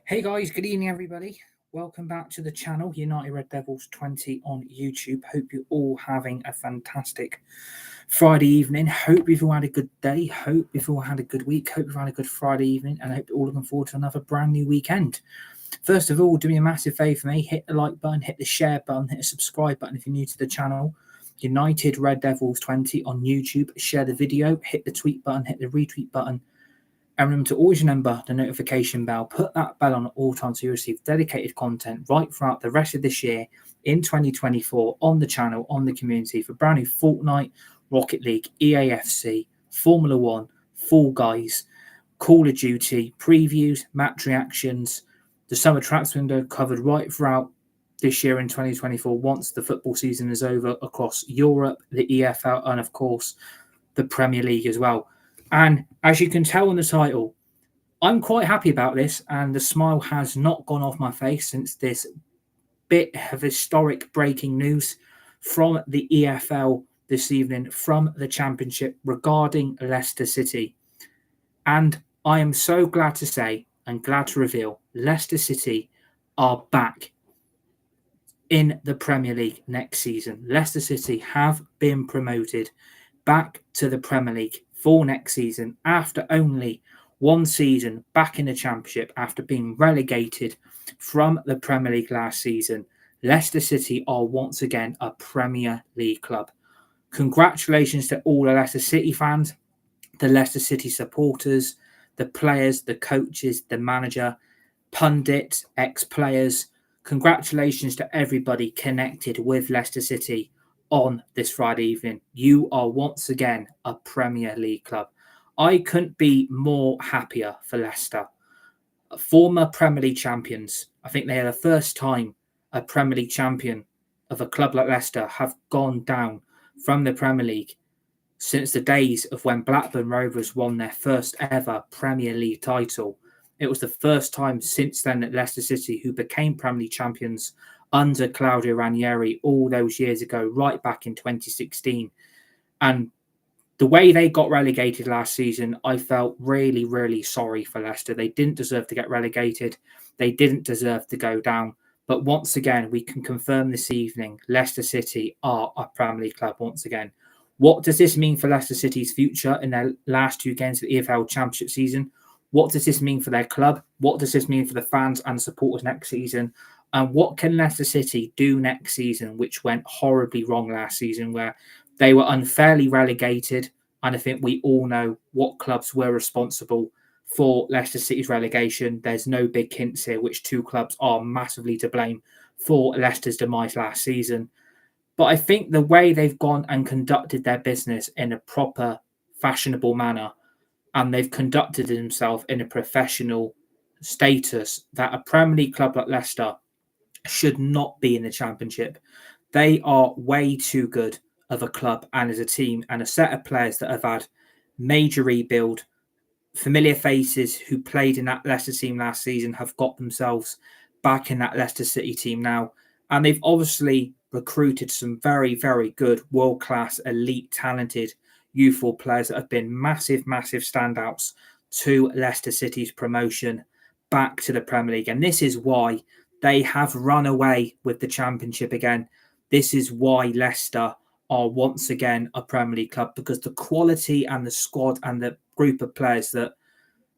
Hey guys, good evening everybody. Welcome back to the channel, United Red Devils 20 on YouTube. Hope you're all having a fantastic Friday evening. Hope you've all had a good day. Hope you've all had a good week. Hope you've had a good Friday evening, and I hope you're all looking forward to another brand new weekend. First of all, do me a massive favour for me. Hit the like button, hit the share button, hit the subscribe button if you're new to the channel. United Red Devils 20 on YouTube. Share the video, hit the tweet button, hit the retweet button. And remember to always remember the notification bell. Put that bell on at all times so you receive dedicated content right throughout the rest of this year in 2024 on the channel, on the community for brand new Fortnite, Rocket League, EAFC, Formula One, Fall Guys, Call of Duty, previews, match reactions, the summer transfer window covered right throughout this year in 2024 once the football season is over across Europe, the EFL, and of course the Premier League as well. And as you can tell in the title, I'm quite happy about this, and the smile has not gone off my face since this bit of historic breaking news from the EFL this evening from the Championship regarding Leicester City. And I am so glad to say and glad to reveal Leicester City are back in the Premier League next season. Leicester City have been promoted back to the Premier League for next season after only one season back in the Championship after being relegated from the Premier League last season. Leicester City are once again a Premier League club. Congratulations to all the Leicester City fans, the Leicester City supporters, the players, the coaches, the manager, pundits, ex-players. Congratulations to everybody connected with Leicester City on this Friday evening. You are once again a Premier League club. I couldn't be more happier for Leicester. Former Premier League champions. I think they are the first time a Premier League champion of a club like Leicester have gone down from the Premier League since the days of when Blackburn Rovers won their first ever Premier League title. It was the first time since then that Leicester City, who became Premier League champions under Claudio Ranieri all those years ago, right back in 2016. And the way they got relegated last season, I felt really, really sorry for Leicester. They didn't deserve to get relegated. They didn't deserve to go down. But once again, we can confirm this evening, Leicester City are a Premier League club once again. What does this mean for Leicester City's future in their last two games of the EFL Championship season? What does this mean for their club? What does this mean for the fans and supporters next season? And what can Leicester City do next season, which went horribly wrong last season, where they were unfairly relegated? And I think we all know what clubs were responsible for Leicester City's relegation. There's no big hints here, which two clubs are massively to blame for Leicester's demise last season. But I think the way they've gone and conducted their business in a proper, fashionable manner, and they've conducted themselves in a professional status, that a Premier League club like Leicester should not be in the Championship. They are way too good of a club and as a team and a set of players that have had major rebuild. Familiar faces who played in that Leicester team last season have got themselves back in that Leicester City team now. And they've obviously recruited some very, very good, world-class, elite, talented, youthful players that have been massive, massive standouts to Leicester City's promotion back to the Premier League. And this is why they have run away with the Championship again. This is why Leicester are once again a Premier League club, because the quality and the squad and the group of players that,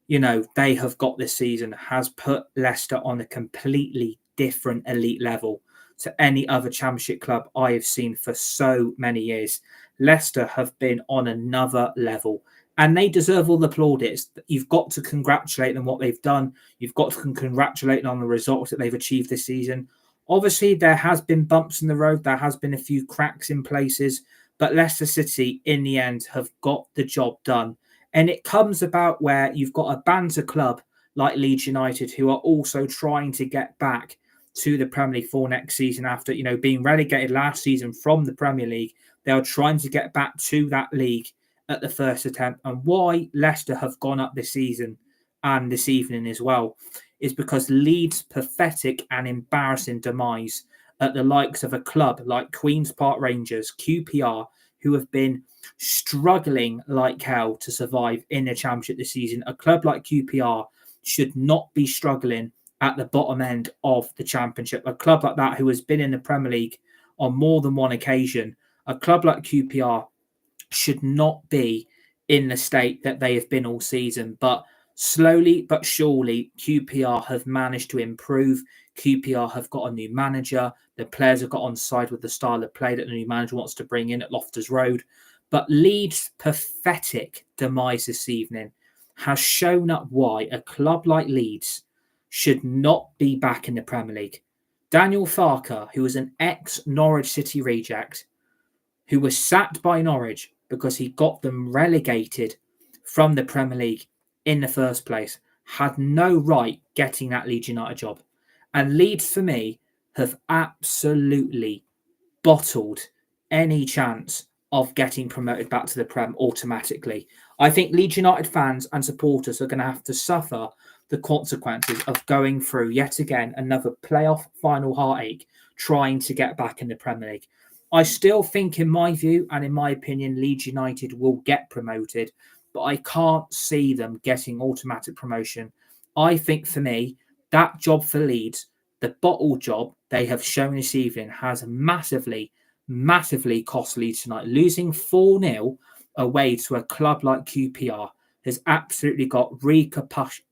you know, they have got this season has put Leicester on a completely different elite level to any other Championship club I have seen for so many years. Leicester have been on another level, and they deserve all the plaudits. You've got to congratulate them on what they've done. You've got to congratulate them on the results that they've achieved this season. Obviously, there has been bumps in the road. There has been a few cracks in places, but Leicester City, in the end, have got the job done. And it comes about where you've got a banter club like Leeds United, who are also trying to get back to the Premier League for next season after, you know, being relegated last season from the Premier League. They are trying to get back to that league at the first attempt. And why Leicester have gone up this season and this evening as well is because Leeds' pathetic and embarrassing demise at the likes of a club like Queen's Park Rangers, QPR, who have been struggling like hell to survive in the Championship this season. A club like QPR should not be struggling at the bottom end of the Championship. A club like that who has been in the Premier League on more than one occasion, a club like QPR should not be in the state that they have been all season. But slowly but surely, QPR have managed to improve. QPR have got a new manager. The players have got on side with the style of play that the new manager wants to bring in at Loftus Road. But Leeds' pathetic demise this evening has shown up why a club like Leeds should not be back in the Premier League. Daniel Farker, who was an ex-Norwich City reject, who was sacked by Norwich because he got them relegated from the Premier League in the first place, had no right getting that Leeds United job. And Leeds, for me, have absolutely bottled any chance of getting promoted back to the Prem automatically. I think Leeds United fans and supporters are going to have to suffer the consequences of going through yet again another playoff final heartache trying to get back in the Premier League. I still think, in my view and in my opinion, Leeds United will get promoted, but I can't see them getting automatic promotion. I think, for me, that job for Leeds, the bottle job they have shown this evening, has massively cost Leeds tonight. Losing 4-0 away to a club like QPR has absolutely got repercussions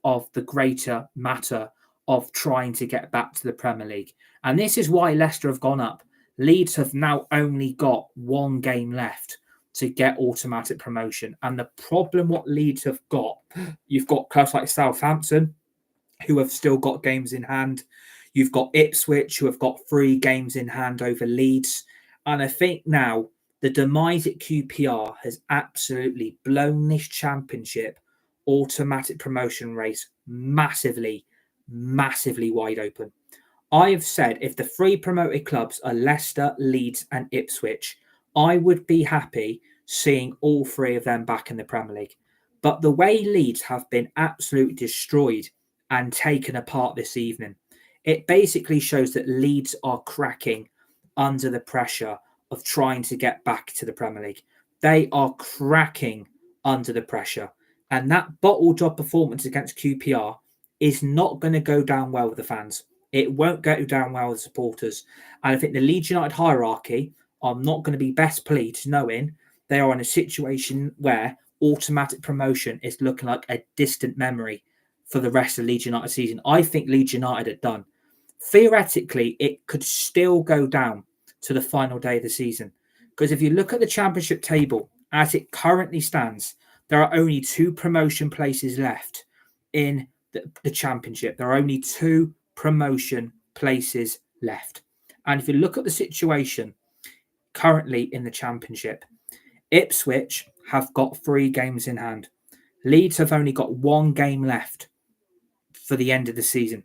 of the greater matter of trying to get back to the Premier League. And this is why Leicester have gone up. Leeds have now only got one game left to get automatic promotion. And the problem what Leeds have got, you've got clubs like Southampton, who have still got games in hand. You've got Ipswich, who have got 3 games in hand over Leeds. And I think now the demise at QPR has absolutely blown this Championship automatic promotion race massively wide open. I have said if the 3 promoted clubs are Leicester, Leeds and Ipswich, I would be happy seeing all 3 of them back in the Premier League. But the way Leeds have been absolutely destroyed and taken apart this evening, it basically shows that Leeds are cracking under the pressure of trying to get back to the Premier League. They are cracking under the pressure. And that bottle job performance against QPR is not going to go down well with the fans. It won't go down well with supporters. And I think the Leeds United hierarchy are not going to be best pleased knowing they are in a situation where automatic promotion is looking like a distant memory for the rest of the Leeds United season. I think Leeds United are done. Theoretically, it could still go down to the final day of the season. Because if you look at the Championship table as it currently stands, there are only 2 promotion places left in the Championship. There are only 2 promotion places left. And if you look at the situation currently in the Championship, Ipswich have got 3 games in hand. Leeds have only got 1 game left for the end of the season.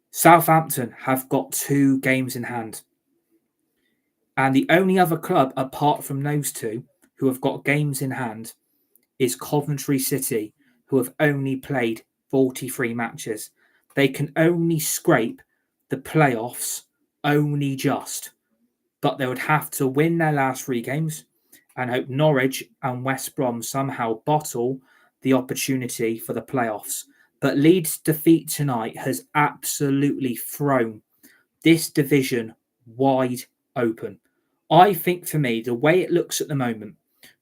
Southampton have got 2 games in hand. And the only other club apart from those 2 who have got games in hand is Coventry City, who have only played 43 matches. They can only scrape the playoffs only just. But they would have to win their last 3 games and hope Norwich and West Brom somehow bottle the opportunity for the playoffs. But Leeds' defeat tonight has absolutely thrown this division wide open. I think, for me, the way it looks at the moment,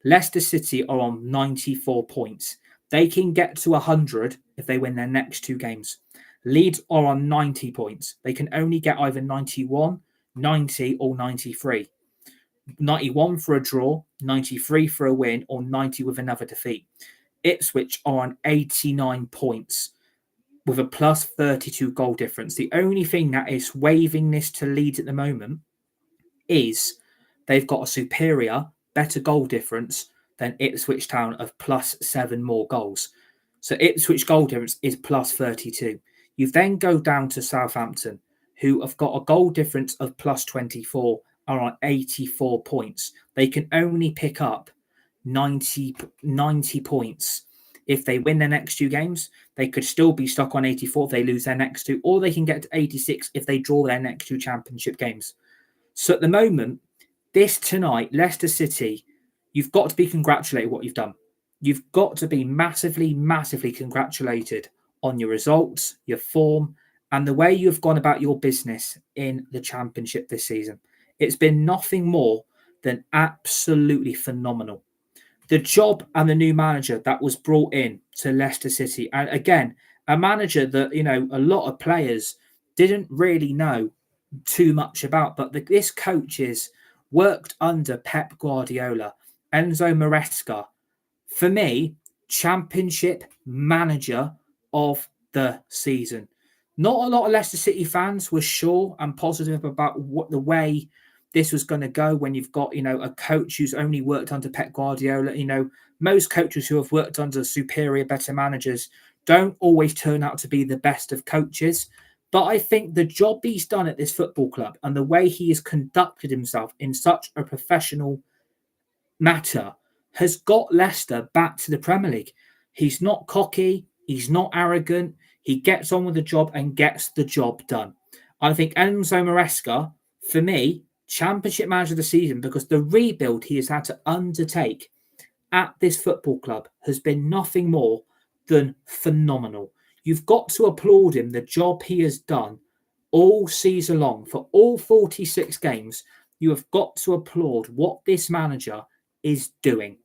Leicester City are on 94 points. They can get to 100 if they win their next 2 games. Leeds are on 90 points. They can only get either 91, 90 or 93. 91 for a draw, 93 for a win, or 90 with another defeat. Ipswich are on 89 points with a plus 32 goal difference. The only thing that is waving this to Leeds at the moment is they've got a superior, better goal difference than Ipswich Town of plus 7 more goals. So Ipswich goal difference is plus 32. You then go down to Southampton, who have got a goal difference of plus 24, are on 84 points. They can only pick up 90 points. If they win their next 2 games, they could still be stuck on 84 if they lose their next 2, or they can get to 86 if they draw their next 2 Championship games. So at the moment, this tonight, Leicester City, you've got to be congratulated what you've done. you've got to be massively, massively congratulated on your results, your form, and the way you've gone about your business in the Championship this season. It's been nothing more than absolutely phenomenal. The job and the new manager that was brought in to Leicester City, and again, a manager that, a lot of players didn't really know too much about, but this coach is worked under Pep Guardiola, Enzo Maresca. For me, Championship manager of the season. Not a lot of Leicester City fans were sure and positive about what the way this was going to go when you've got, a coach who's only worked under Pep Guardiola. Most coaches who have worked under superior, better managers don't always turn out to be the best of coaches. But I think the job he's done at this football club and the way he has conducted himself in such a professional matter has got Leicester back to the Premier League. He's not cocky. He's not arrogant. He gets on with the job and gets the job done. I think Enzo Maresca, for me, Championship manager of the season, because the rebuild he has had to undertake at this football club has been nothing more than phenomenal. You've got to applaud him, the job he has done all season long for all 46 games. You have got to applaud what this manager is doing.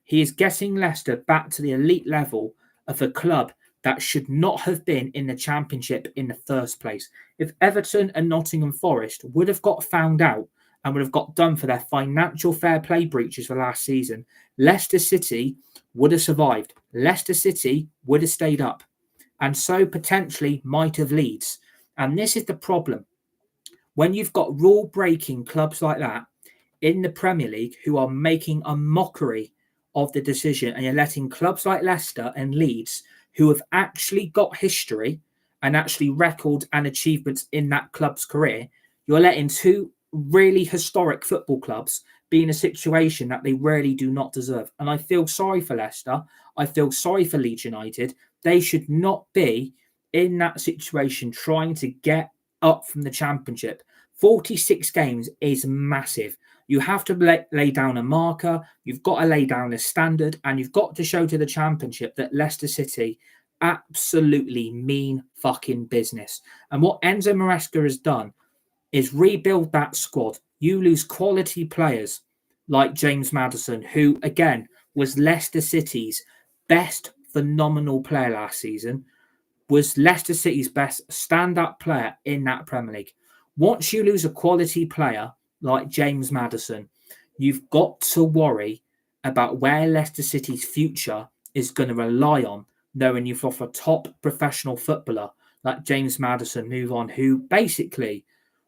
He is getting Leicester back to the elite level of a club that should not have been in the Championship in the first place. If Everton and Nottingham Forest would have got found out and would have got done for their financial fair play breaches for last season, Leicester City would have survived. Leicester City would have stayed up, and so potentially might have Leeds. And this is the problem. When you've got rule-breaking clubs like that in the Premier League who are making a mockery of the decision, and you're letting clubs like Leicester and Leeds, who have actually got history and actually records and achievements in that club's career, you're letting two really historic football clubs be in a situation that they really do not deserve. And I feel sorry for Leicester. I feel sorry for Leeds United. They should not be in that situation trying to get up from the Championship. 46 games is massive. You have to lay down a marker, you've got to lay down a standard, and you've got to show to the Championship that Leicester City absolutely mean fucking business. And what Enzo Maresca has done is rebuild that squad. You lose quality players like James Maddison, who, again, was Leicester City's best phenomenal player last season, was Leicester City's best stand-up player in that Premier League. Once you lose a quality player like James Maddison, you've got to worry about where Leicester City's future is going to rely on, knowing you've lost a top professional footballer like James Maddison move on, who basically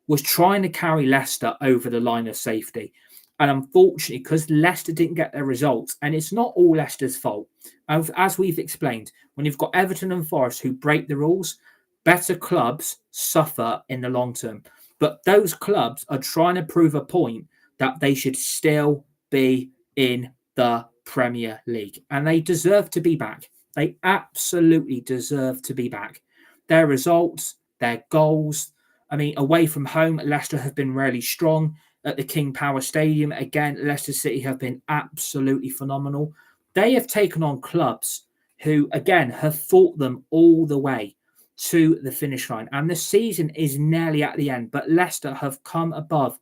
was trying to carry Leicester over the line of safety. And unfortunately, because Leicester didn't get their results, and it's not all Leicester's fault, as we've explained, when you've got Everton and Forest who break the rules, better clubs suffer in the long term. But those clubs are trying to prove a point that they should still be in the Premier League. And they deserve to be back. They absolutely deserve to be back. Their results, their goals. I mean, away from home, Leicester have been really strong. At the King Power Stadium, again, Leicester City have been absolutely phenomenal. They have taken on clubs who, again, have fought them all the way to the finish line. And the season is nearly at the end, but Leicester have come above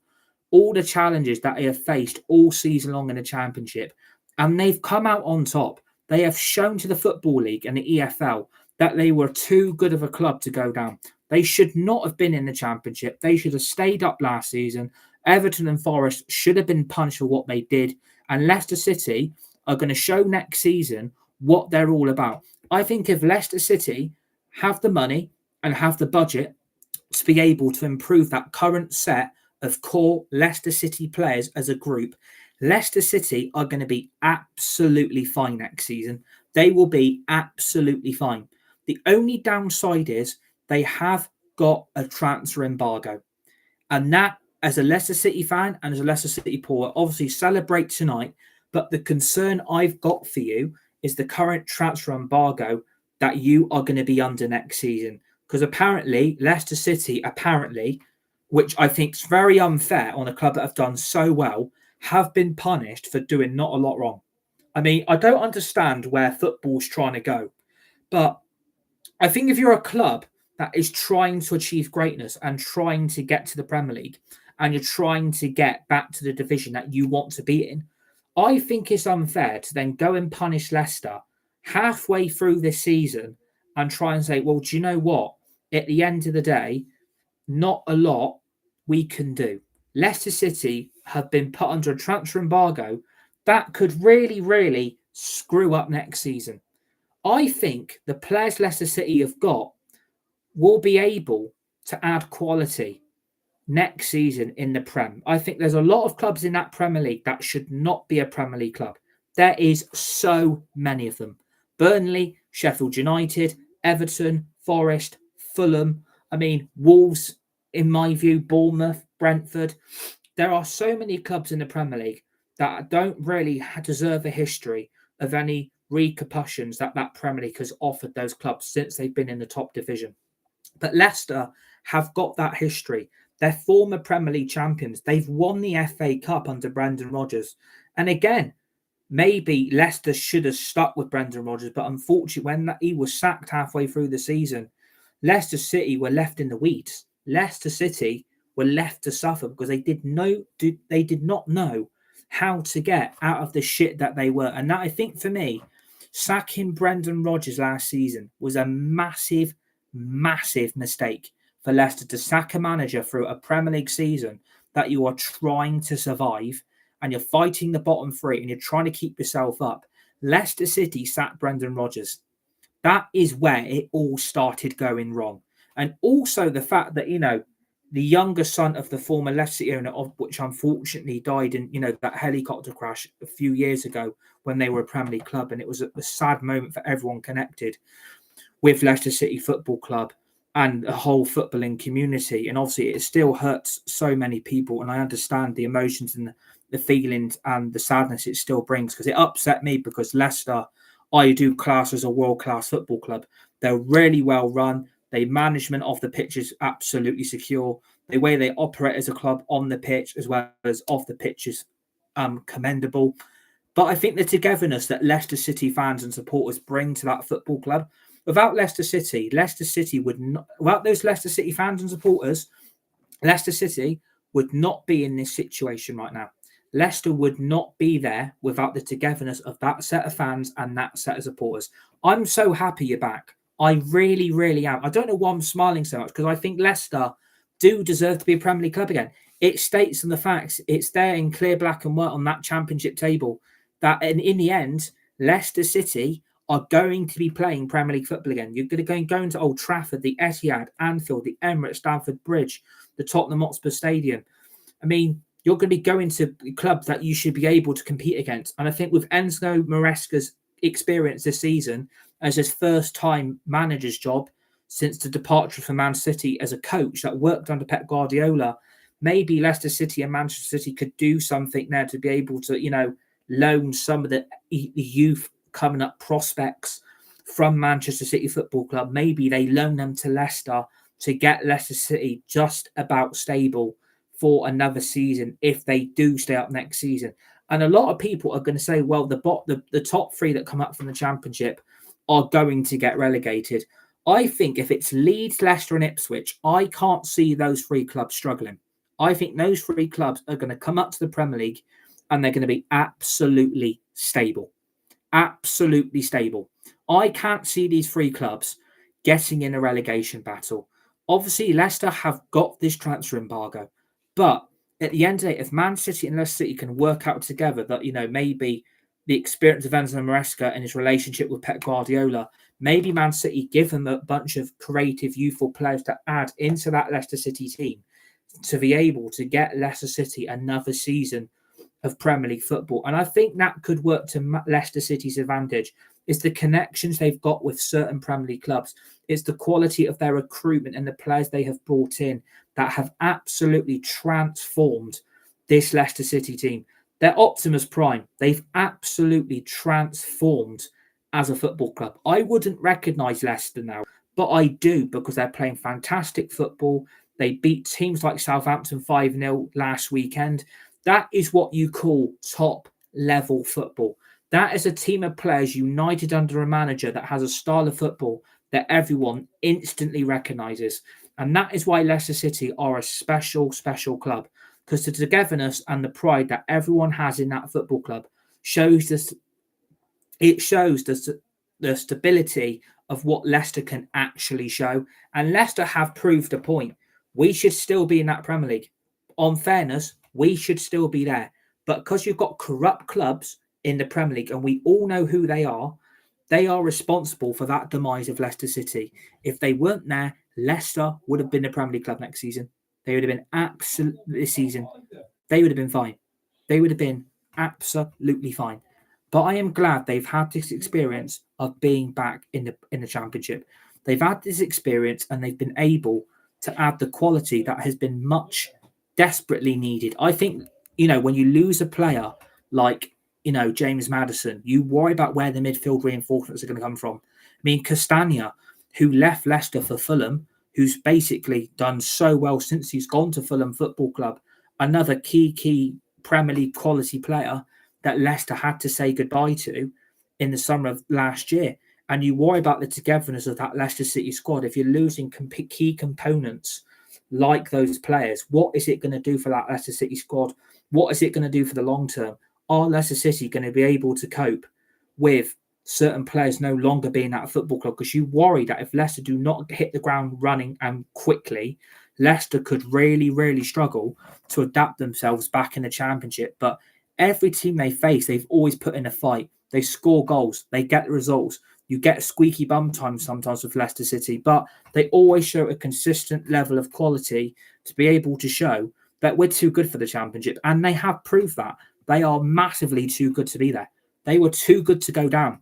all the challenges that they have faced all season long in the Championship. And they've come out on top. They have shown to the Football League and the EFL that they were too good of a club to go down. They should not have been in the Championship. They should have stayed up last season. Everton and Forest should have been punished for what they did. And Leicester City are going to show next season what they're all about. I think if Leicester City have the money and have the budget to be able to improve that current set of core Leicester City players as a group, Leicester City are going to be absolutely fine next season. They will be absolutely fine. The only downside is they have got a transfer embargo. And that, as a Leicester City fan and as a Leicester City supporter, obviously celebrate tonight. But the concern I've got for you is the current transfer embargo that you are going to be under next season. Because apparently, Leicester City, which I think is very unfair on a club that have done so well, have been punished for doing not a lot wrong. I mean, I don't understand where football's trying to go, but I think if you're a club that is trying to achieve greatness and trying to get to the Premier League and you're trying to get back to the division that you want to be in, I think it's unfair to then go and punish Leicester halfway through this season and try and say, well, do you know what? At the end of the day, not a lot we can do. Leicester City have been put under a transfer embargo that could really, really screw up next season. I think the players Leicester City have got will be able to add quality next season in the Prem. I think there's a lot of clubs in that Premier League that should not be a Premier League club. There is so many of them. Burnley, Sheffield United, Everton, Forest, Fulham. I mean, Wolves, in my view, Bournemouth, Brentford. There are so many clubs in the Premier League that don't really deserve a history of any repercussions that Premier League has offered those clubs since they've been in the top division. But Leicester have got that history. They're former Premier League champions. They've won the FA Cup under Brendan Rodgers. And again, maybe Leicester should have stuck with Brendan Rodgers, but unfortunately, when he was sacked halfway through the season, Leicester City were left in the weeds. Leicester City were left to suffer because they did not know how to get out of the shit that they were. And that, I think, for me, sacking Brendan Rodgers last season was a massive, massive mistake for Leicester to sack a manager through a Premier League season that you are trying to survive and you're fighting the bottom three and you're trying to keep yourself up. Leicester City sacked Brendan Rodgers. That is where it all started going wrong. And also the fact that, the younger son of the former Leicester City owner, of which unfortunately died in, that helicopter crash a few years ago when they were a Premier League club. And it was a sad moment for everyone connected with Leicester City Football Club and the whole footballing community. And obviously it still hurts so many people. And I understand the emotions and the feelings and the sadness it still brings, because it upset me, because Leicester, I do class as a world-class football club. They're really well run. The management of the pitch is absolutely secure. The way they operate as a club on the pitch as well as off the pitch is commendable. But I think the togetherness that Leicester City fans and supporters bring to that football club, without Leicester City would not, without those Leicester City fans and supporters, Leicester City would not be in this situation right now. Leicester would not be there without the togetherness of that set of fans and that set of supporters. I'm so happy you're back. I really, really am. I don't know why I'm smiling so much, because I think Leicester do deserve to be a Premier League club again. It states in the facts, it's there in clear black and white on that championship table, that in the end, Leicester City are going to be playing Premier League football again. You're going to go into Old Trafford, the Etihad, Anfield, the Emirates, Stamford Bridge, the Tottenham Hotspur Stadium. I mean, you're going to be going to clubs that you should be able to compete against. And I think with Enzo Maresca's experience this season as his first time manager's job since the departure from Man City as a coach that worked under Pep Guardiola, maybe Leicester City and Manchester City could do something there to be able to, loan some of the youth coming up prospects from Manchester City Football Club. Maybe they loan them to Leicester to get Leicester City just about stable for another season if they do stay up next season. And a lot of people are going to say, well, the top three that come up from the Championship are going to get relegated. I think if it's Leeds, Leicester and Ipswich, I can't see those three clubs struggling. I think those three clubs are going to come up to the Premier League and they're going to be absolutely stable. Absolutely stable. I can't see these three clubs getting in a relegation battle. Obviously, Leicester have got this transfer embargo. But at the end of the day, if Man City and Leicester City can work out together that, maybe the experience of Enzo Maresca and his relationship with Pep Guardiola, maybe Man City give them a bunch of creative, youthful players to add into that Leicester City team to be able to get Leicester City another season of Premier League football. And I think that could work to Leicester City's advantage. It's the connections they've got with certain Premier League clubs. It's the quality of their recruitment and the players they have brought in that have absolutely transformed this Leicester City team. They're Optimus Prime. They've absolutely transformed as a football club. I wouldn't recognise Leicester now, but I do, because they're playing fantastic football. They beat teams like Southampton 5-0 last weekend. That is what you call top level football. That is a team of players united under a manager that has a style of football that everyone instantly recognises. And that is why Leicester City are a special, special club. Because the togetherness and the pride that everyone has in that football club shows this. It shows the stability of what Leicester can actually show. And Leicester have proved a point. We should still be in that Premier League. On fairness, we should still be there. But because you've got corrupt clubs in the Premier League, and we all know who they are responsible for that demise of Leicester City. If they weren't there, Leicester would have been the Premier League club next season. They would have been absolutely this season. They would have been fine. They would have been absolutely fine. But I am glad they've had this experience of being back in the Championship. They've had this experience and they've been able to add the quality that has been much desperately needed. I think, when you lose a player like, James Maddison, you worry about where the midfield reinforcements are going to come from. I mean, Castagna, who left Leicester for Fulham, who's basically done so well since he's gone to Fulham Football Club, another key Premier League quality player that Leicester had to say goodbye to in the summer of last year. And you worry about the togetherness of that Leicester City squad. If you're losing key components like those players, what is it going to do for that Leicester City squad? What is it going to do for the long term? Are Leicester City going to be able to cope with certain players no longer being at a football club? Because you worry that if Leicester do not hit the ground running and quickly, Leicester could really, really struggle to adapt themselves back in the Championship. But every team they face, they've always put in a fight. They score goals. They get the results. You get squeaky bum time sometimes with Leicester City, but they always show a consistent level of quality to be able to show that we're too good for the Championship. And they have proved that. They are massively too good to be there. They were too good to go down.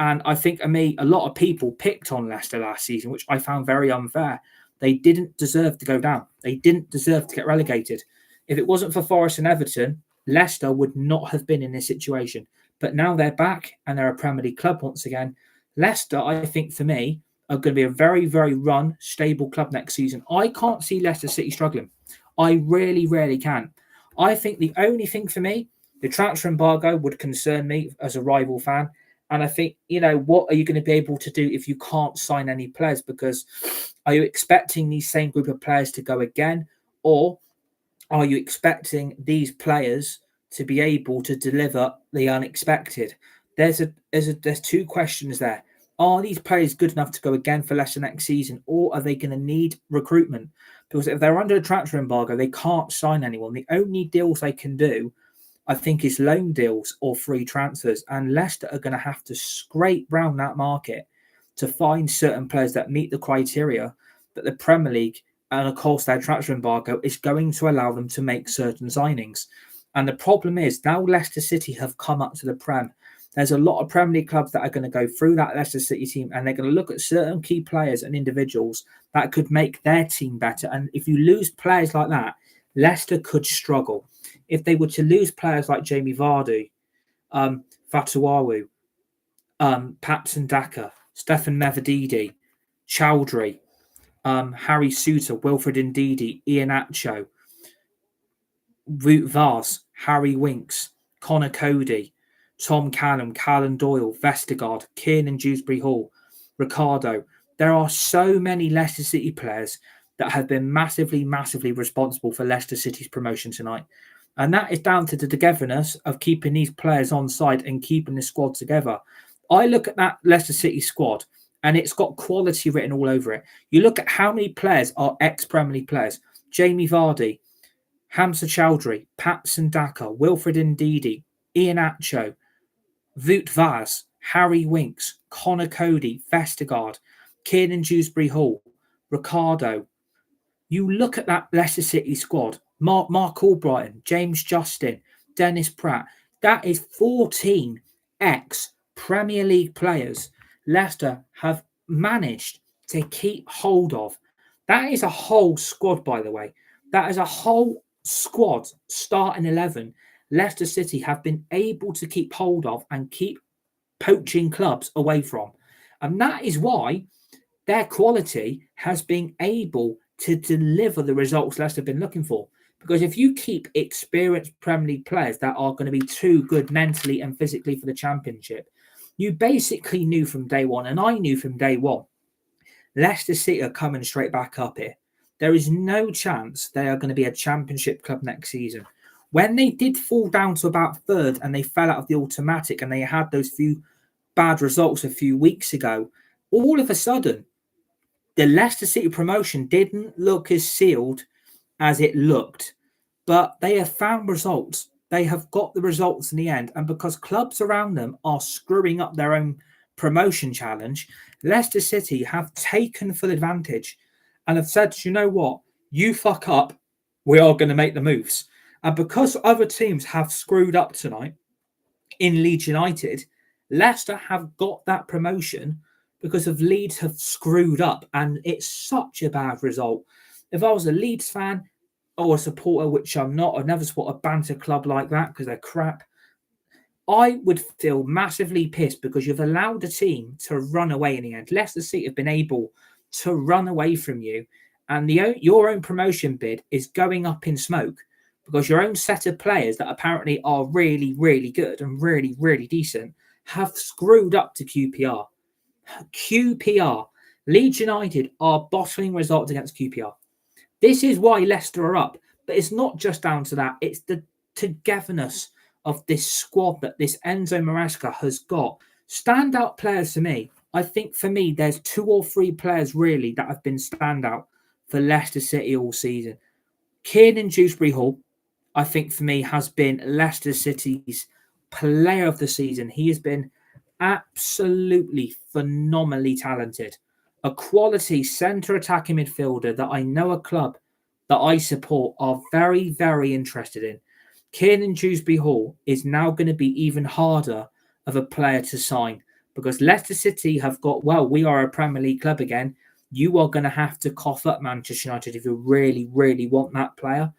And I think, a lot of people picked on Leicester last season, which I found very unfair. They didn't deserve to go down. They didn't deserve to get relegated. If it wasn't for Forest and Everton, Leicester would not have been in this situation. But now they're back and they're a Premier League club once again. Leicester, I think, for me, are going to be a very, very run, stable club next season. I can't see Leicester City struggling. I really, really can. I think the only thing for me, the transfer embargo would concern me as a rival fan. And I think, what are you going to be able to do if you can't sign any players? Because are you expecting these same group of players to go again? Or are you expecting these players to be able to deliver the unexpected? There's two questions there. Are these players good enough to go again for Leicester next season, or are they going to need recruitment? Because if they're under a transfer embargo, they can't sign anyone. The only deals they can do, I think, is loan deals or free transfers. And Leicester are going to have to scrape round that market to find certain players that meet the criteria that the Premier League and, of course, their transfer embargo is going to allow them to make certain signings. And the problem is now Leicester City have come up to the Prem. There's a lot of Premier League clubs that are going to go through that Leicester City team and they're going to look at certain key players and individuals that could make their team better. And if you lose players like that, Leicester could struggle. If they were to lose players like Jamie Vardy, Fatuawu, Patson Daka, Stefan Mevedidi, Chowdhury, Harry Suter, Wilfred Ndidi, Ian Acho, Wout Vars, Harry Winks, Connor Cody, Tom Callum, Callan Doyle, Vestergaard, Kiernan Dewsbury Hall, Ricardo. There are so many Leicester City players that have been massively, massively responsible for Leicester City's promotion tonight. And that is down to the togetherness of keeping these players on side and keeping the squad together. I look at that Leicester City squad and it's got quality written all over it. You look at how many players are ex-Premier League players. Jamie Vardy, Hamza Chowdhury, Patson Daka, Wilfred Ndidi, Ian Acho, Wout Vaz, Harry Winks, Connor Cody, Vestergaard, Kiernan Dewsbury Hall, Ricardo. You look at that Leicester City squad, Mark Albrighton, James Justin, Dennis Pratt. That is 14 ex-Premier League players Leicester have managed to keep hold of. That is a whole squad, by the way. That is a whole squad, starting 11. Leicester City have been able to keep hold of and keep poaching clubs away from. And that is why their quality has been able to deliver the results Leicester have been looking for. Because if you keep experienced Premier League players that are going to be too good mentally and physically for the Championship, you basically knew from day one, and I knew from day one, Leicester City are coming straight back up here. There is no chance they are going to be a Championship club next season. When they did fall down to about third and they fell out of the automatic and they had those few bad results a few weeks ago, all of a sudden, the Leicester City promotion didn't look as sealed as it looked. But they have found results. They have got the results in the end. And because clubs around them are screwing up their own promotion challenge, Leicester City have taken full advantage and have said, you know what? You fuck up, we are going to make the moves. And because other teams have screwed up tonight in Leeds United, Leicester have got that promotion because of Leeds have screwed up. And it's such a bad result. If I was a Leeds fan, or a supporter, which I'm not, I'd never support a banter club like that because they're crap. I would feel massively pissed because you've allowed a team to run away in the end. Leicester City have been able to run away from you, and your own promotion bid is going up in smoke because your own set of players that apparently are really, really good and really, really decent have screwed up to QPR. QPR. Leeds United are bottling results against QPR. This is why Leicester are up. But it's not just down to that. It's the togetherness of this squad that this Enzo Maresca has got. Standout players for me. I think for me, there's 2 or 3 players really that have been standout for Leicester City all season. Kiernan Dewsbury-Hall, I think for me, has been Leicester City's player of the season. He has been absolutely phenomenally talented. A quality centre attacking midfielder that I know a club that I support are very, very interested in. Kiernan Dewsbury-Hall is now going to be even harder of a player to sign because Leicester City have got, well, we are a Premier League club again. You are going to have to cough up Manchester United if you really, really want that player.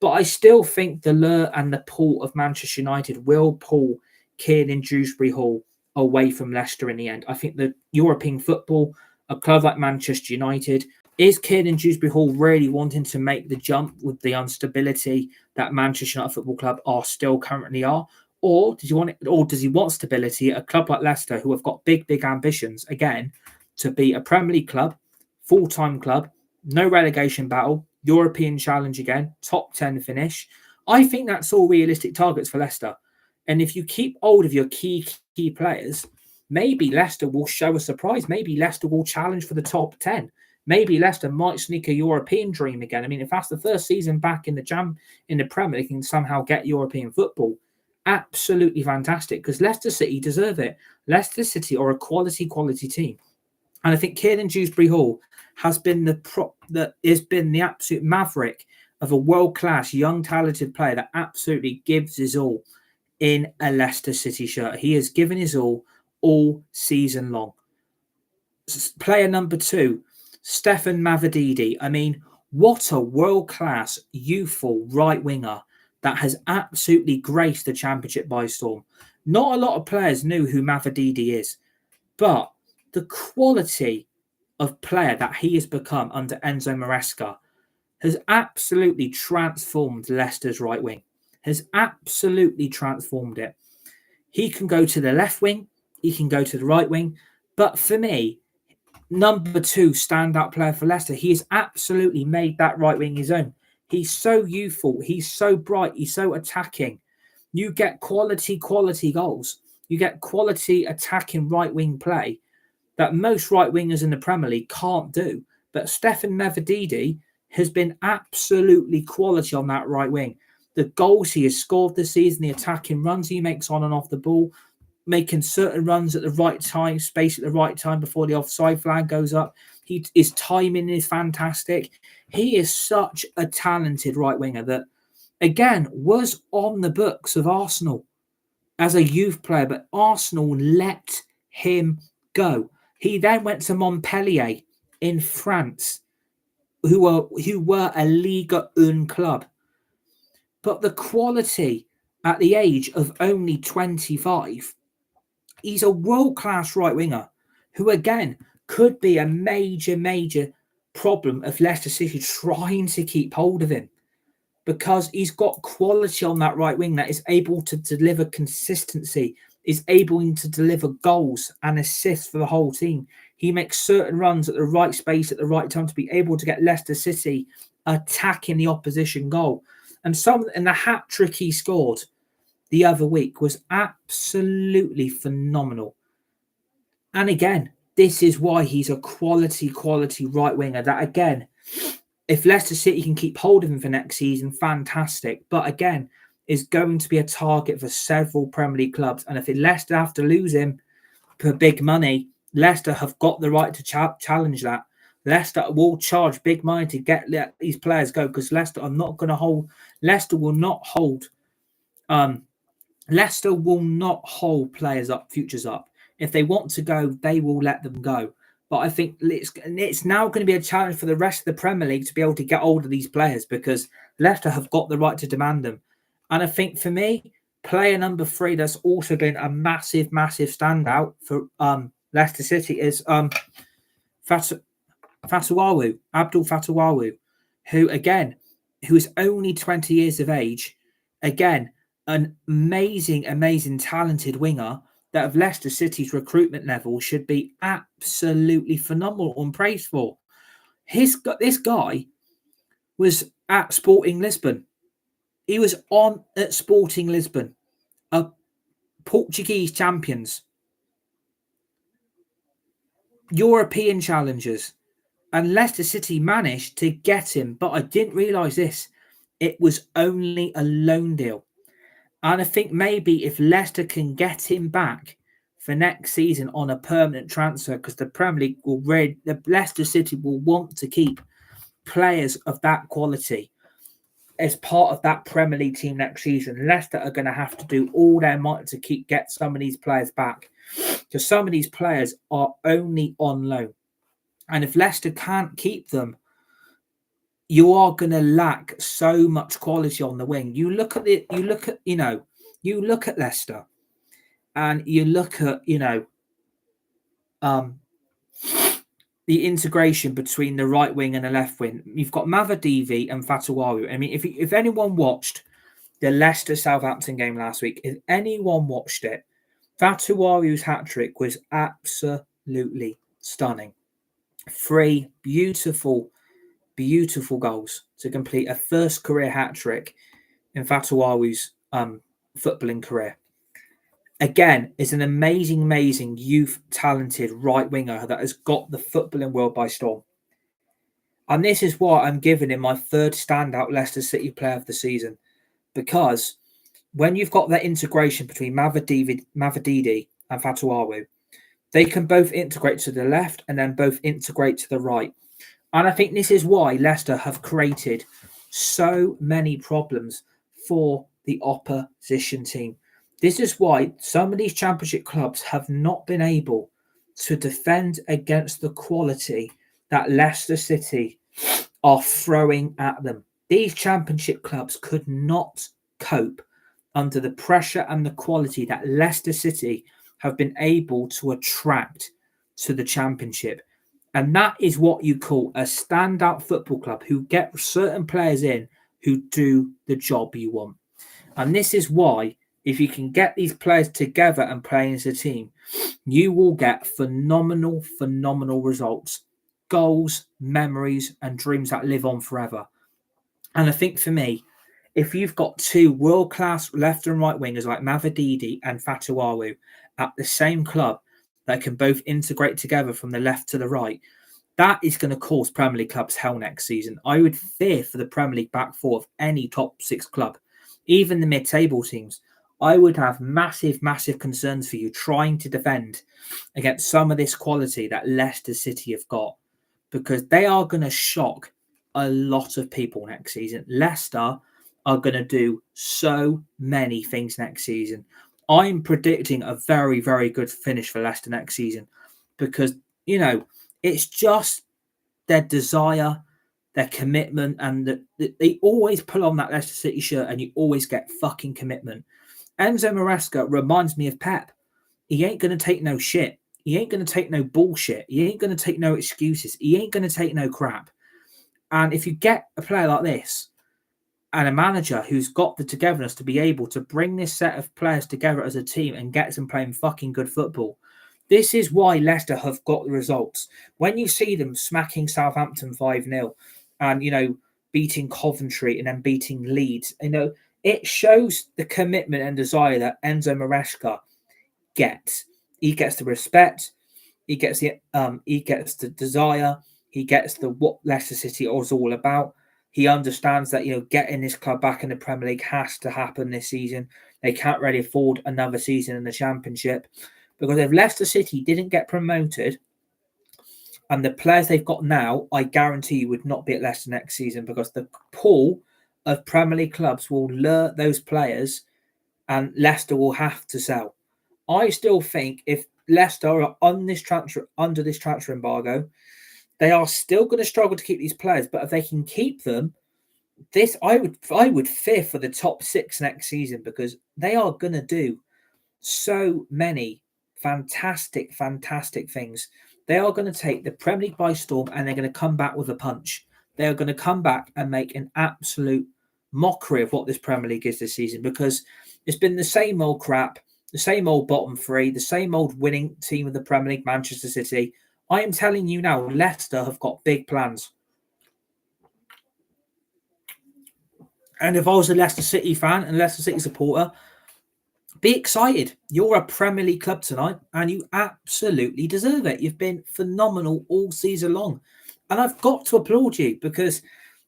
But I still think the lure and the pull of Manchester United will pull Kiernan Dewsbury-Hall away from Leicester in the end. I think that European football, a club like Manchester United, is Kiernan Dewsbury-Hall really wanting to make the jump with the instability that Manchester United Football Club are still currently are? Or does he want stability at a club like Leicester, who have got big, big ambitions, again, to be a Premier League club, full-time club, no relegation battle, European challenge again, top 10 finish? I think that's all realistic targets for Leicester. And if you keep hold of your key players, maybe Leicester will show a surprise. Maybe Leicester will challenge for the top 10. Maybe Leicester might sneak a European dream again. I mean, if that's the first season back in the Premier League, can somehow get European football, absolutely fantastic, because Leicester City deserve it. Leicester City are a quality team. And I think Kiernan Dewsbury-Hall has been the absolute maverick of a world-class, young, talented player that absolutely gives his all in a Leicester City shirt. He has given his all season long. Player number 2, Stefan Mavididi. I mean, what a world-class, youthful right winger that has absolutely graced the Championship by storm. Not a lot of players knew who Mavididi is, but the quality of player that he has become under Enzo Maresca has absolutely transformed Leicester's right wing. Has absolutely transformed it. He can go to the left wing, he can go to the right wing, but for me, number 2 standout player for Leicester, he has absolutely made that right wing his own. He's so youthful, he's so bright, he's so attacking. You get quality goals. You get quality attacking right wing play that most right wingers in the Premier League can't do. But Stefan Mavididi has been absolutely quality on that right wing. The goals he has scored this season, the attacking runs he makes on and off the ball, making certain runs at the right time, space at the right time before the offside flag goes up. His timing is fantastic. He is such a talented right winger that, again, was on the books of Arsenal as a youth player, but Arsenal let him go. He then went to Montpellier in France, who were a Liga 1 club. But the quality at the age of only 25, he's a world-class right winger who, again, could be a major problem of Leicester City trying to keep hold of him. because he's got quality on that right wing that is able to deliver consistency, is able to deliver goals and assists for the whole team. He makes certain runs at the right space at the right time to be able to get Leicester City attacking the opposition goal. And the hat trick he scored the other week was absolutely phenomenal. And again, this is why he's a quality right winger. That again, if Leicester City can keep hold of him for next season, fantastic. But again, is going to be a target for several Premier League clubs. And if Leicester have to lose him for big money, Leicester have got the right to challenge that. Leicester will charge big money to let these players go, because Leicester are not going to hold. Leicester will not hold. Leicester will not hold players up, futures up. If they want to go, they will let them go. But I think it's now going to be a challenge for the rest of the Premier League to be able to get hold of these players, because Leicester have got the right to demand them. And I think for me, player number 3 that's also been a massive standout for Leicester City is Fatawawu, Abdul Fatawawu, who is only 20 years of age. Again, an amazing talented winger that of Leicester City's recruitment level should be absolutely phenomenal and praised for. This guy was at Sporting Lisbon. He was on at Sporting Lisbon, a Portuguese champions, European challengers, and Leicester City managed to get him. But I didn't realise this. It was only a loan deal. And I think maybe if Leicester can get him back for next season on a permanent transfer, because the Premier League the Leicester City will want to keep players of that quality as part of that Premier League team next season. Leicester are going to have to do all their might to get some of these players back, because some of these players are only on loan. And if Leicester can't keep them, you are going to lack so much quality on the wing. You look at Leicester, and you look at the integration between the right wing and the left wing. You've got Mavadivi and Fatawawu. I mean, if anyone watched the Leicester Southampton game last week, if anyone watched it, Fatawawu's hat trick was absolutely stunning. 3 beautiful goals to complete a first career hat trick in Fatawawu's footballing career. Again, is an amazing youth talented right winger that has got the footballing world by storm. And this is why I'm giving him my 3rd standout Leicester City player of the season, because when you've got that integration between Mavadidi and Fatawawu, they can both integrate to the left and then both integrate to the right. And I think this is why Leicester have created so many problems for the opposition team. This is why some of these championship clubs have not been able to defend against the quality that Leicester City are throwing at them. These championship clubs could not cope under the pressure and the quality that Leicester City have been able to attract to the championship. And that is what you call a standout football club, who get certain players in who do the job you want. And this is why, if you can get these players together and play as a team, you will get phenomenal results, goals, memories, and dreams that live on forever. And I think for me, if you've got 2 world-class left and right wingers like Mavadidi and Fatawawu at the same club that can both integrate together from the left to the right, that is going to cause Premier League clubs hell next season. I would fear for the Premier League back 4 of any top 6 club, even the mid-table teams. I would have massive concerns for you trying to defend against some of this quality that Leicester City have got, because they are going to shock a lot of people next season. Leicester are going to do so many things next season. I'm predicting a very good finish for Leicester next season, because, it's just their desire, their commitment, and they always pull on that Leicester City shirt and you always get fucking commitment. Enzo Maresca reminds me of Pep. He ain't going to take no shit. He ain't going to take no bullshit. He ain't going to take no excuses. He ain't going to take no crap. And if you get a player like this, and a manager who's got the togetherness to be able to bring this set of players together as a team and get them playing fucking good football. This is why Leicester have got the results. When you see them smacking Southampton 5-0 and, beating Coventry and then beating Leeds, it shows the commitment and desire that Enzo Maresca gets. He gets the respect, he gets the desire, he gets the what Leicester City is all about. He understands that getting this club back in the Premier League has to happen this season. They can't really afford another season in the Championship, because if Leicester City didn't get promoted, and the players they've got now, I guarantee you would not be at Leicester next season, because the pool of Premier League clubs will lure those players, and Leicester will have to sell. I still think if Leicester are under this transfer embargo, they are still going to struggle to keep these players. But if they can keep them, I would fear for the top 6 next season, because they are going to do so many fantastic things. They are going to take the Premier League by storm, and they're going to come back with a punch. They are going to come back and make an absolute mockery of what this Premier League is this season, because it's been the same old crap, the same old bottom 3, the same old winning team of the Premier League, Manchester City. I am telling you now, Leicester have got big plans. And if I was a Leicester City fan and Leicester City supporter, be excited. You're a Premier League club tonight, and you absolutely deserve it. You've been phenomenal all season long. And I've got to applaud you, because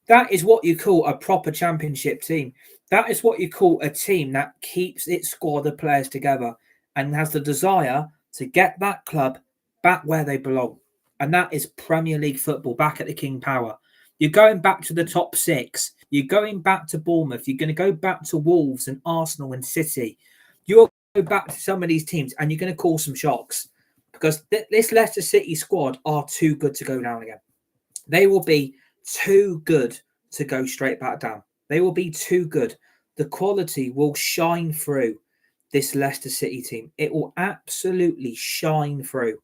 that is what you call a proper Championship team. That is what you call a team that keeps its squad of players together and has the desire to get that club back where they belong. And that is Premier League football, back at the King Power. You're going back to the top 6. You're going back to Bournemouth. You're going to go back to Wolves and Arsenal and City. You're going to go back to some of these teams, and you're going to cause some shocks, because this Leicester City squad are too good to go down again. They will be too good to go straight back down. They will be too good. The quality will shine through this Leicester City team. It will absolutely shine through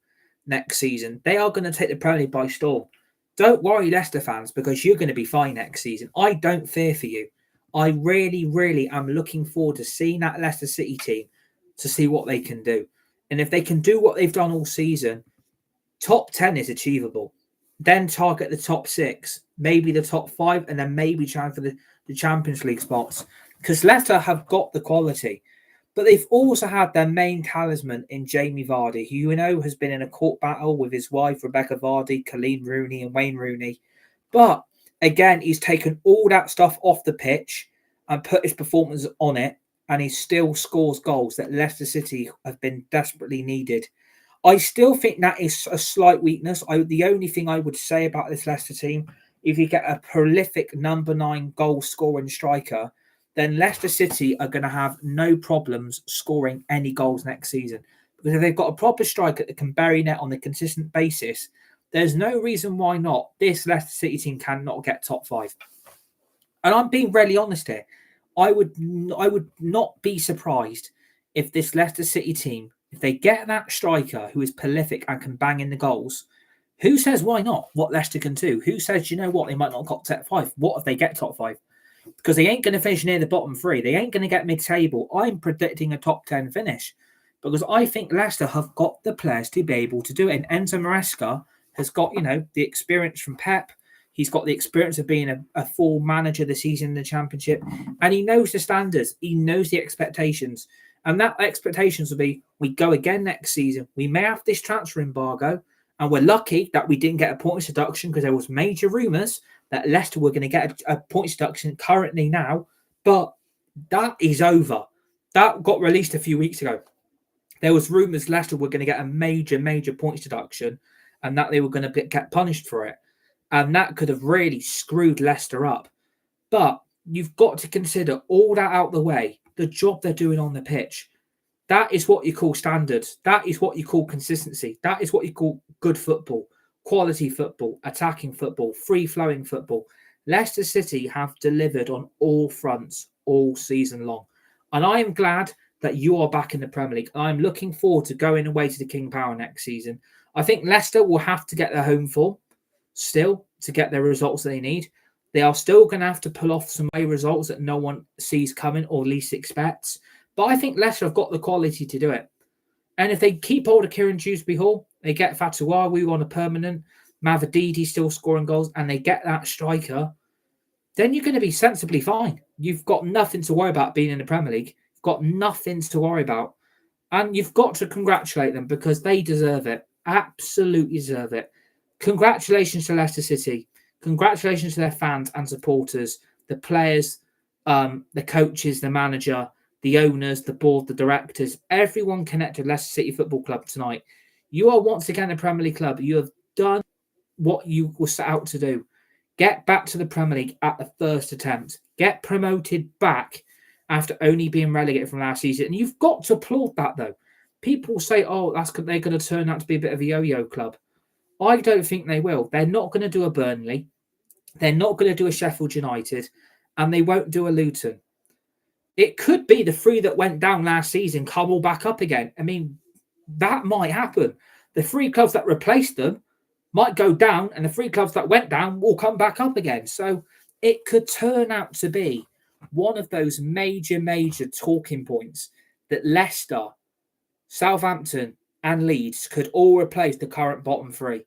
next season. They are going to take the Premier League by storm. Don't worry, Leicester fans, because you're going to be fine next season. I don't fear for you. I really, really am looking forward to seeing that Leicester City team, to see what they can do. And if they can do what they've done all season, top 10 is achievable. Then target the top 6, maybe the top 5, and then maybe try for the Champions League spots. Because Leicester have got the quality. But they've also had their main talisman in Jamie Vardy, who has been in a court battle with his wife, Rebecca Vardy, Colleen Rooney, and Wayne Rooney. But again, he's taken all that stuff off the pitch and put his performance on it, and he still scores goals that Leicester City have been desperately needed. I still think that is a slight weakness. The only thing I would say about this Leicester team, if you get a prolific number 9 goal scoring striker, then Leicester City are going to have no problems scoring any goals next season. Because if they've got a proper striker that can bury net on a consistent basis, there's no reason why not this Leicester City team cannot get top 5. And I'm being really honest here. I would not be surprised if this Leicester City team, if they get that striker who is prolific and can bang in the goals, who says why not? What Leicester can do? Who says, you know what, they might not got top 5? What if they get top 5? Because they ain't going to finish near the bottom 3. They ain't going to get mid-table. I'm predicting a top 10 finish, because I think Leicester have got the players to be able to do it. And Enzo Maresca has got, the experience from Pep. He's got the experience of being a full manager this season in the Championship. And he knows the standards. He knows the expectations. And that expectations will be, we go again next season. We may have this transfer embargo. And we're lucky that we didn't get a points deduction, because there was major rumours that Leicester were going to get a points deduction currently now. But that is over. That got released a few weeks ago. There was rumours Leicester were going to get a major points deduction, and that they were going to get punished for it. And that could have really screwed Leicester up. But you've got to consider all that out the way, the job they're doing on the pitch. That is what you call standards. That is what you call consistency. That is what you call good football, quality football, attacking football, free-flowing football. Leicester City have delivered on all fronts all season long. And I am glad that you are back in the Premier League. I'm looking forward to going away to the King Power next season. I think Leicester will have to get their home form still to get their results they need. They are still going to have to pull off some away results that no one sees coming or least expects. But I think Leicester have got the quality to do it. And if they keep hold of Kieran Dewsbury Hall, they get Fatuawu on a permanent, Mavadidi still scoring goals, and they get that striker, then you're going to be sensibly fine. You've got nothing to worry about being in the Premier League. You've got nothing to worry about. And you've got to congratulate them because they deserve it. Absolutely deserve it. Congratulations to Leicester City. Congratulations to their fans and supporters, the players, the coaches, the manager, the owners, the board, the directors, everyone connected to Leicester City Football Club tonight. You are once again a Premier League club. You have done what you were set out to do. Get back to the Premier League at the first attempt. Get promoted back after only being relegated from last season. And you've got to applaud that, though. People say, oh, they're going to turn out to be a bit of a yo-yo club. I don't think they will. They're not going to do a Burnley. They're not going to do a Sheffield United. And they won't do a Luton. It could be the three that went down last season come all back up again. I mean, that might happen. The three clubs that replaced them might go down, and the three clubs that went down will come back up again. So it could turn out to be one of those major talking points that Leicester, Southampton, and Leeds could all replace the current bottom three.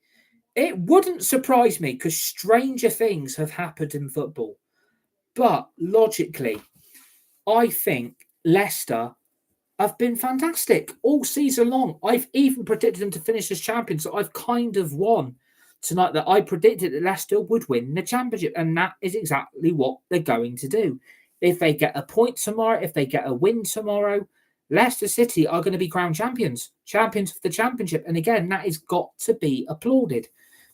It wouldn't surprise me because stranger things have happened in football. But logically, I think Leicester have been fantastic all season long. I've even predicted them to finish as champions. So I've kind of won tonight that I predicted that Leicester would win the championship. And that is exactly what they're going to do. If they get a point tomorrow, if they get a win tomorrow, Leicester City are going to be crowned champions of the championship. And again, that has got to be applauded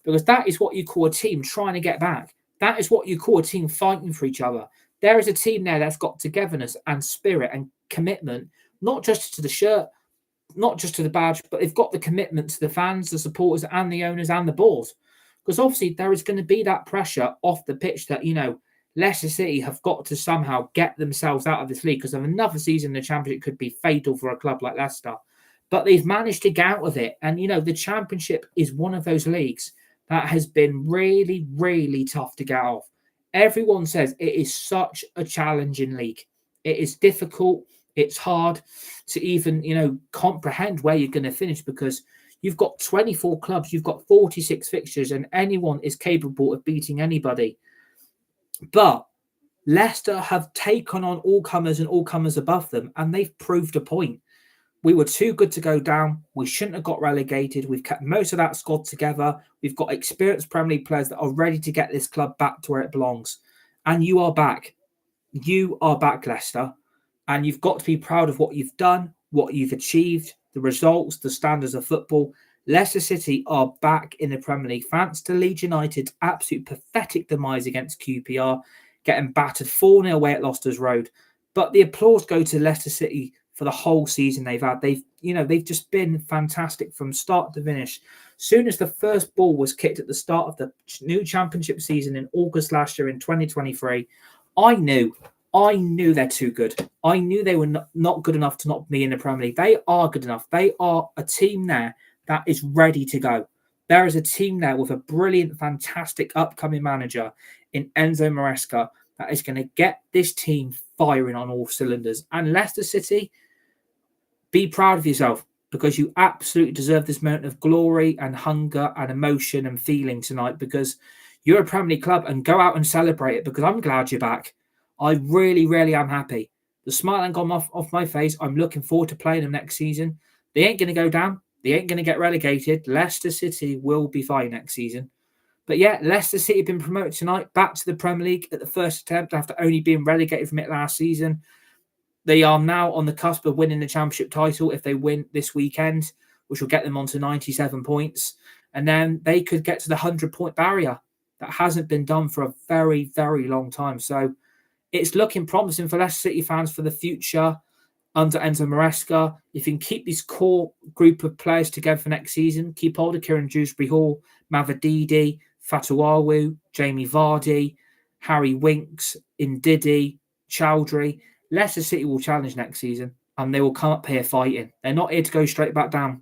because that is what you call a team trying to get back. That is what you call a team fighting for each other. There is a team there that's got togetherness and spirit and commitment, not just to the shirt, not just to the badge, but they've got the commitment to the fans, the supporters, and the owners and the board. Because obviously there is going to be that pressure off the pitch that, Leicester City have got to somehow get themselves out of this league because of another season in the championship could be fatal for a club like Leicester. But they've managed to get out of it. And, the championship is one of those leagues that has been really, really tough to get off. Everyone says it is such a challenging league. It is difficult. It's hard to even, comprehend where you're going to finish because you've got 24 clubs, you've got 46 fixtures, and anyone is capable of beating anybody. But Leicester have taken on all comers and all comers above them, and they've proved a point. We were too good to go down. We shouldn't have got relegated. We've kept most of that squad together. We've got experienced Premier League players that are ready to get this club back to where it belongs. And you are back. You are back, Leicester. And you've got to be proud of what you've done, what you've achieved, the results, the standards of football. Leicester City are back in the Premier League. Thanks to Leeds United's absolute pathetic demise against QPR, getting battered 4-0 away at Loftus Road. But the applause go to Leicester City for the whole season they've had. They've just been fantastic from start to finish. Soon as the first ball was kicked at the start of the new championship season in August last year in 2023, I knew they're too good. I knew they were not good enough to not be in the Premier League. They are good enough. They are a team there that is ready to go. There is a team there with a brilliant, fantastic upcoming manager in Enzo Maresca that is going to get this team firing on all cylinders. And Leicester City, be proud of yourself because you absolutely deserve this moment of glory and hunger and emotion and feeling tonight because you're a Premier League club and go out and celebrate it because I'm glad you're back. I really, really am happy. The smile ain't gone off my face. I'm looking forward to playing them next season. They ain't going to go down. They ain't going to get relegated. Leicester City will be fine next season. But yeah, Leicester City have been promoted tonight back to the Premier League at the first attempt after only being relegated from it last season. They are now on the cusp of winning the championship title if they win this weekend, which will get them onto 97 points. And then they could get to the 100-point barrier. That hasn't been done for a very, very long time. So it's looking promising for Leicester City fans for the future under Enzo Maresca. If you can keep this core group of players together for next season, keep hold of Kieran Dewsbury Hall, Mavadidi, Fatuawu, Jamie Vardy, Harry Winks, Ndidi, Chowdhury. Leicester City will challenge next season and they will come up here fighting. They're not here to go straight back down.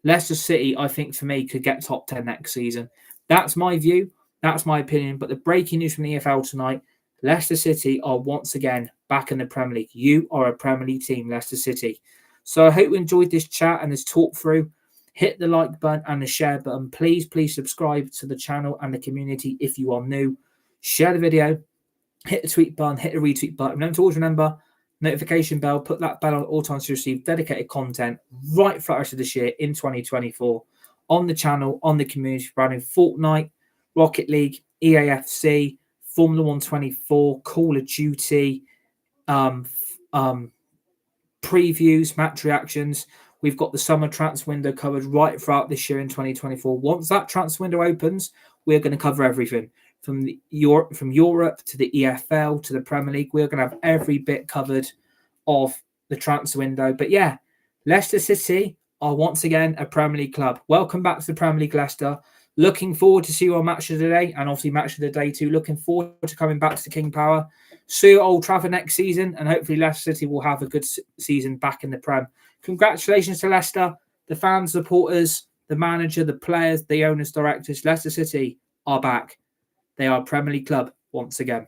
Leicester City, I think, for me, could get top 10 next season. That's my view. That's my opinion. But the breaking news from the EFL tonight, Leicester City are once again back in the Premier League. You are a Premier League team, Leicester City. So I hope you enjoyed this chat and this talk through. Hit the like button and the share button. Please subscribe to the channel and the community if you are new. Share the video. Hit the tweet button. Hit the retweet button. Remember to always remember notification bell. Put that bell on all times to receive dedicated content right for the rest of this year in 2024 on the channel, on the community, surrounding Fortnite, Rocket League, EAFC, Formula 124, Call of Duty, previews, match reactions. We've got the summer transfer window covered right throughout this year in 2024. Once that transfer window opens, we're going to cover everything from Europe to the EFL to the Premier League. We're going to have every bit covered of the transfer window. But yeah, Leicester City are once again a Premier League club. Welcome back to the Premier League, Leicester. Looking forward to see you on Match of the Day and obviously Match of the Day too. Looking forward to coming back to King Power. See you at Old Trafford next season, and hopefully Leicester City will have a good season back in the Prem. Congratulations to Leicester, the fans, supporters, the manager, the players, the owners, directors. Leicester City are back. They are a Premier League club once again.